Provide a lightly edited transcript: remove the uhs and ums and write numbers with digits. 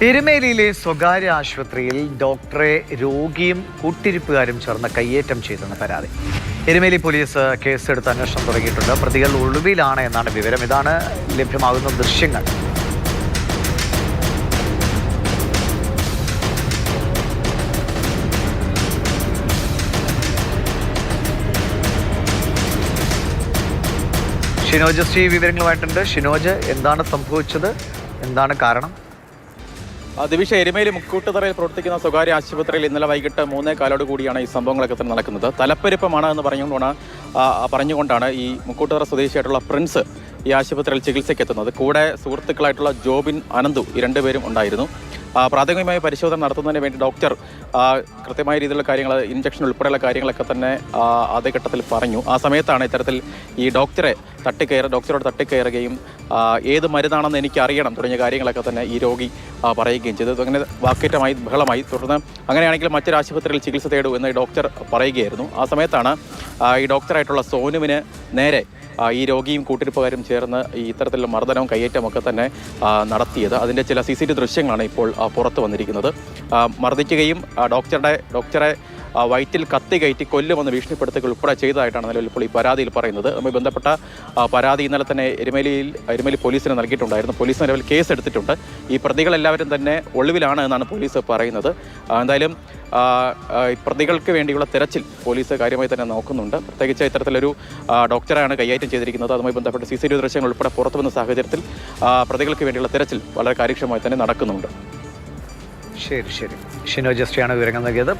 എരുമേലിയിലെ സ്വകാര്യ ആശുപത്രിയിൽ ഡോക്ടറെ രോഗിയും കൂട്ടിരിപ്പുകാരും ചേർന്ന് കയ്യേറ്റം ചെയ്തെന്ന് പരാതി. എരുമേലി പോലീസ് കേസെടുത്ത് അന്വേഷണം തുടങ്ങിയിട്ടുണ്ട്. പ്രതികൾ ഒളിവിലാണ് എന്നാണ് വിവരം. ഇതാണ് ലഭ്യമാകുന്ന ദൃശ്യങ്ങൾ. ഷിനോജ് ശ്രീ വിവരങ്ങളുമായിട്ടുണ്ട്. ഷിനോജ്, എന്താണ് സംഭവിച്ചത്? എന്താണ് കാരണം? ദിവിഷ, എരുമേലി മുക്കൂട്ടുതറയിൽ പ്രവർത്തിക്കുന്ന സ്വകാര്യ ആശുപത്രിയിൽ ഇന്നലെ വൈകിട്ട് 3:15 കൂടിയാണ് ഈ സംഭവങ്ങളൊക്കെ തന്നെ നടക്കുന്നത്. തലപ്പെരുപ്പമാണ് എന്ന് പറഞ്ഞുകൊണ്ടാണ് ഈ മുക്കൂട്ടുതറ സ്വദേശിയായിട്ടുള്ള പ്രിൻസ് ഈ ആശുപത്രിയിൽ ചികിത്സയ്ക്ക് എത്തുന്നത്. കൂടെ സുഹൃത്തുക്കളായിട്ടുള്ള ജോബിൻ, അനന്തു ഈ രണ്ടുപേരും ഉണ്ടായിരുന്നു. പ്രാഥമികമായ പരിശോധന നടത്തുന്നതിന് വേണ്ടി ഡോക്ടർ കൃത്യമായ രീതിയിലുള്ള കാര്യങ്ങൾ, ഇഞ്ചക്ഷൻ ഉൾപ്പെടെയുള്ള കാര്യങ്ങളൊക്കെ തന്നെ ആദ്യഘട്ടത്തിൽ പറഞ്ഞു. ആ സമയത്താണ് ഇത്തരത്തിൽ ഈ ഡോക്ടറോട് തട്ടിക്കയറുകയും ഏത് മരുന്നാണെന്ന് എനിക്ക് അറിയണം തുടങ്ങിയ കാര്യങ്ങളൊക്കെ തന്നെ ഈ രോഗി പറയുകയും ചെയ്തത്. അങ്ങനെ വാക്കേറ്റമായി ബഹളമായി. തുടർന്ന് അങ്ങനെയാണെങ്കിൽ മറ്റൊരു ആശുപത്രിയിൽ ചികിത്സ തേടൂ എന്ന് ഡോക്ടർ പറയുകയായിരുന്നു. ആ സമയത്താണ് ഈ ഡോക്ടറായിട്ടുള്ള സോനുവിന് നേരെ ഈ രോഗിയും കൂട്ടിരിപ്പുകാരും ചേർന്ന് ഈ ഇത്തരത്തിലുള്ള മർദ്ദനവും കയ്യേറ്റവും ഒക്കെ തന്നെ നടത്തിയത്. അതിൻ്റെ ചില CCTV ദൃശ്യങ്ങളാണ് ഇപ്പോൾ പുറത്തു വന്നിരിക്കുന്നത്. മർദ്ദിക്കുകയും ഡോക്ടറെ വയറ്റിൽ കത്തി കയറ്റി കൊല്ലുമെന്ന് ഭീഷണിപ്പെടുത്തുക ഉൾപ്പെടെ ചെയ്തതായിട്ടാണ് നിലവിൽ ഇപ്പോൾ ഈ പരാതിയിൽ പറയുന്നത്. അതുമായി ബന്ധപ്പെട്ട പരാതി ഇന്നലെ തന്നെ എരുമേലി പോലീസിന് നൽകിയിട്ടുണ്ടായിരുന്നു. പോലീസ് നിലവിൽ കേസ് എടുത്തിട്ടുണ്ട്. ഈ പ്രതികളെല്ലാവരും തന്നെ ഒളിവിലാണ് എന്നാണ് പോലീസ് പറയുന്നത്. എന്തായാലും പ്രതികൾക്ക് വേണ്ടിയുള്ള തെരച്ചിൽ പോലീസ് കാര്യമായി തന്നെ നോക്കുന്നുണ്ട്. പ്രത്യേകിച്ച് ഇത്തരത്തിലൊരു ഡോക്ടറാണ് കൈകാര്യം ചെയ്തിരിക്കുന്നത്. അതുമായി ബന്ധപ്പെട്ട CCTV ദൃശ്യങ്ങൾ ഉൾപ്പെടെ പുറത്തു വന്ന സാഹചര്യത്തിൽ പ്രതികൾക്ക് വേണ്ടിയുള്ള തെരച്ചിൽ വളരെ കാര്യക്ഷമമായി തന്നെ നടക്കുന്നുണ്ട്. ശരി. ഷിനോജ് ശ്രീയാണ് വിവരങ്ങൾ നൽകിയത്.